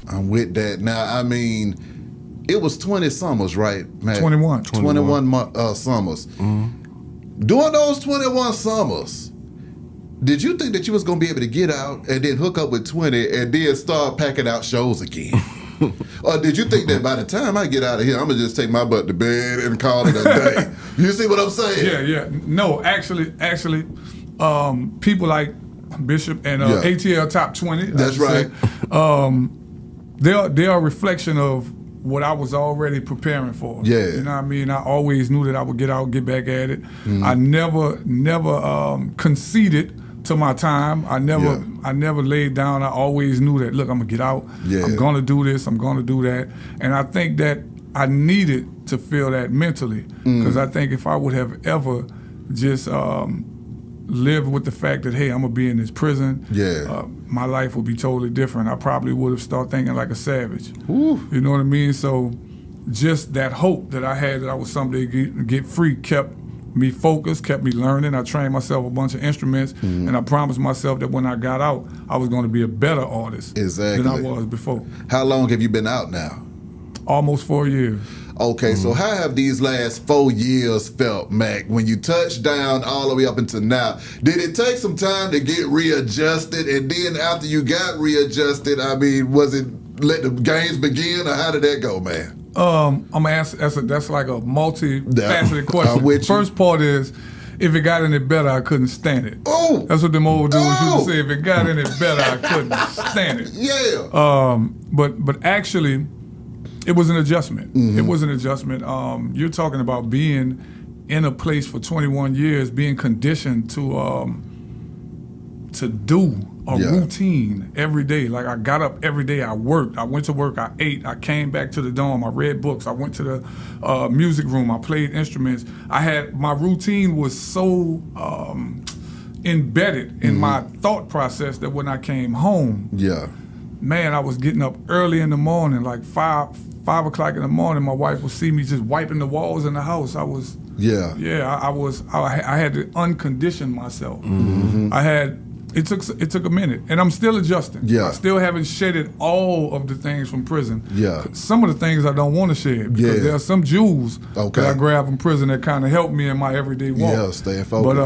I'm with that. Now, I mean, it was 20 summers, right, Matt? 21. 21 summers. During those 21 summers, did you think that you was going to be able to get out and then hook up with 20 and then start packing out shows again? Or did you think that by the time I get out of here, I'm going to just take my butt to bed and call it a day? You see what I'm saying? Yeah. No, actually, people like Bishop and ATL Top 20. That's right. They're a reflection of what I was already preparing for. Yeah. You know what I mean? I always knew that I would get out, get back at it. I never conceded to my time. I never laid down. I always knew that, look, I'm going to get out. Yeah. I'm going to do this. I'm going to do that. And I think that I needed to feel that mentally, because I think if I would have ever just lived with the fact that, hey, I'm going to be in this prison, my life would be totally different. I probably would have started thinking like a savage. Ooh. You know what I mean? So just that hope that I had that I would someday get free kept me focused, kept me learning. I trained myself a bunch of instruments, and I promised myself that when I got out, I was going to be a better artist than I was before. How long have you been out now? Almost 4 years. Okay, so how have these last 4 years felt, Mac, when you touched down all the way up until now? Did it take some time to get readjusted? And then after you got readjusted, I mean, was it let the games begin, or how did that go, man? I'm gonna answer. That's like a multi-faceted question. First part is, if it got any better, I couldn't stand it. Oh, that's what them old dudes used to say. If it got any better, I couldn't stand it. Yeah. But actually, it was an adjustment. It was an adjustment. You're talking about being in a place for 21 years, being conditioned to do a routine every day. Like, I got up every day, I worked, I went to work, I ate, I came back to the dorm, I read books, I went to the music room, I played instruments. My routine was so embedded in my thought process that when I came home, man, I was getting up early in the morning, like 5 o'clock in the morning. My wife would see me just wiping the walls in the house. I had to uncondition myself. It took a minute, and I'm still adjusting. I still haven't shedded all of the things from prison. Some of the things I don't want to shed, because there are some jewels that I grab from prison that kind of help me in my everyday walk. Staying focused.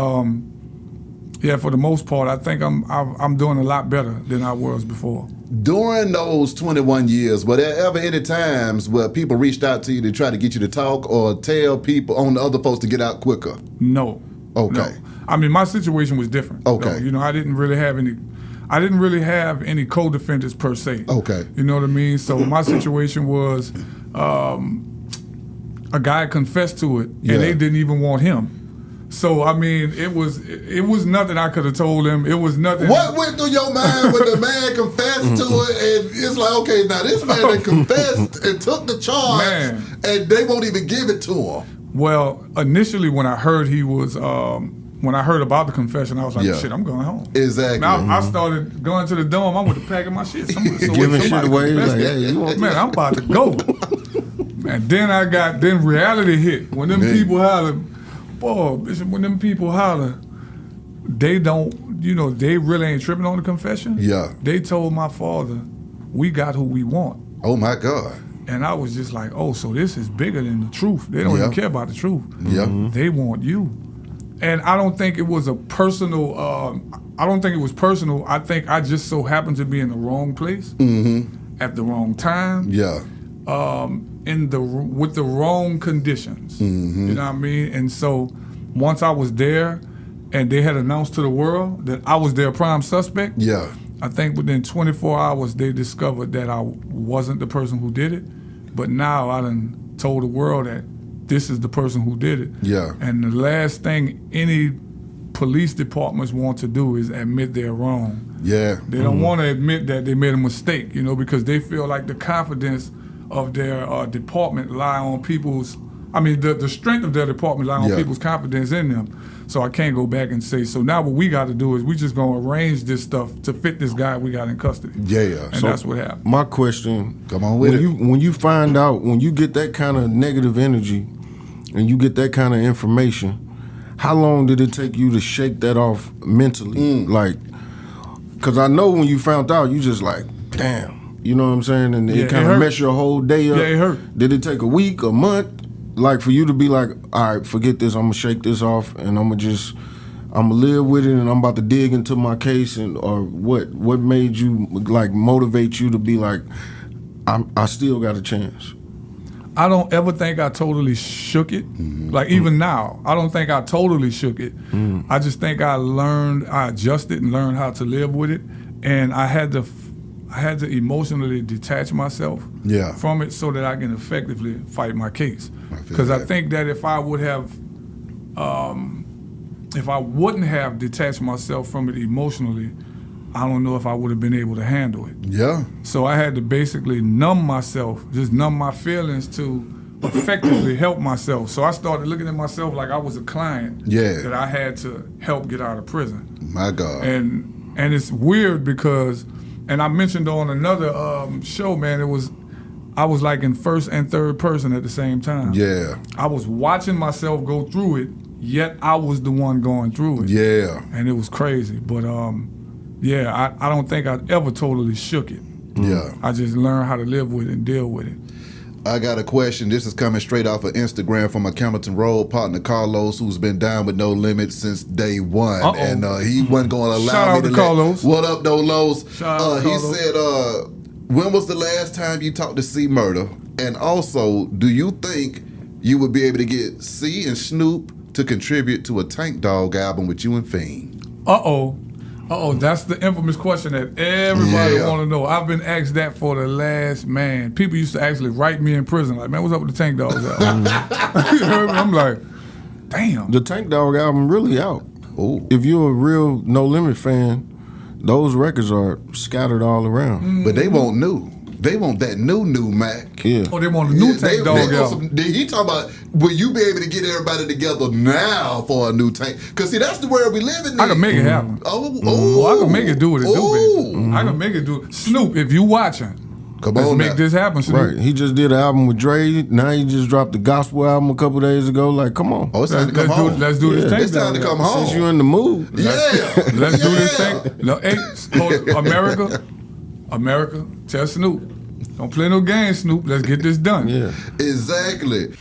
But for the most part, I think I'm doing a lot better than I was before. During those 21 years, were there ever any times where people reached out to you to try to get you to talk or tell people on the other folks to get out quicker? No. Okay. No. I mean, my situation was different. Okay. You know, I didn't really have any co-defendants per se. Okay. You know what I mean? So my situation was a guy confessed to it, and they didn't even want him. So I mean, it was nothing I could have told him. It was nothing. What went through your mind when the man confessed to it, and it's like, okay, now this man that confessed and took the charge, and they won't even give it to him. Well, initially when I heard he was, when I heard about the confession, I was like, shit, I'm going home. Exactly. Now I started going to the dorm. I went to packing my shit. Giving shit away. Like, man, I'm about to go. And then reality hit. When them people holler, boy, Bishop, when them people holler, they don't, they really ain't tripping on the confession. Yeah. They told my father, we got who we want. Oh my God. And I was just like, oh, so this is bigger than the truth. They don't even care about the truth. They want you. And I don't think it was a personal, I think I just so happened to be in the wrong place at the wrong time. With the wrong conditions. You know what I mean? And so once I was there and they had announced to the world that I was their prime suspect, I think within 24 hours they discovered that I wasn't the person who did it. But now I done told the world that this is the person who did it. And the last thing any police departments want to do is admit they're wrong. They don't want to admit that they made a mistake, because they feel like the confidence of their department lie on people's, the strength of their department lie on people's confidence in them. So I can't go back and say, so now what we got to do is we just going to arrange this stuff to fit this guy we got in custody. And so that's what happened. My question, come on with it. When you find out, when you get that kind of negative energy and you get that kind of information, how long did it take you to shake that off mentally? Like, because I know when you found out, you just like, damn. You know what I'm saying? And Yeah, it kind it of hurt. mess your whole day up. Yeah, it hurt. Did it take a week, a month, like for you to be like, all right, forget this. I'm gonna shake this off, and I'm gonna live with it, and I'm about to dig into my case, and or what? What made you like motivate you to be like, I still got a chance? I don't ever think I totally shook it. Like even now, I don't think I totally shook it. I just think I adjusted and learned how to live with it, and I had to emotionally detach myself from it so that I can effectively fight my case. Because I think that if I would have, if I wouldn't have detached myself from it emotionally, I don't know if I would have been able to handle it. Yeah. So I had to basically numb myself, just numb my feelings to effectively help myself. So I started looking at myself like I was a client that I had to help get out of prison. My God. And it's weird because, and I mentioned on another show, man, I was like in first and third person at the same time. Yeah. I was watching myself go through it, yet I was the one going through it. Yeah. And it was crazy. But I don't think I ever totally shook it. Yeah. I just learned how to live with it and deal with it. I got a question. This is coming straight off of Instagram from my Campbellton Road partner Carlos, who's been down with No Limit since day one. Uh-oh. And he wasn't going to allow Shout me out to to Carlos. What up, though, Los? Shout out to he Carlos. said, when was the last time you talked to C Murder? And also, do you think you would be able to get C and Snoop to contribute to a Tank Dog album with you and Fiend? Uh-oh, that's the infamous question that everybody Yeah. want to know. I've been asked that for the last, man. People used to actually write me in prison, like, man, what's up with the Tank Dogs album? You heard me? I'm like, damn. The Tank Dog album really out. Ooh. If you're a real No Limit fan, those records are scattered all around. But they want new. They want that new Mac. Yeah. Oh, they want a new Tank Dog want album. He talking about, will you be able to get everybody together now for a new Tank? Because, see, that's the world we live in. I can make it happen. I can make it do what it do, baby. I can make it do. Snoop, if you watching, let's make this happen, Snoop. Right. He just did an album with Dre. Now he just dropped the gospel album a couple days ago. Like, come on. Oh, it's time to come home. Let's do this Tank It's time to Dog come album. home. Since you're in the mood. Let's do this thing. No, hey, America, tell Snoop. Don't play no games, Snoop. Let's get this done. Yeah. Exactly.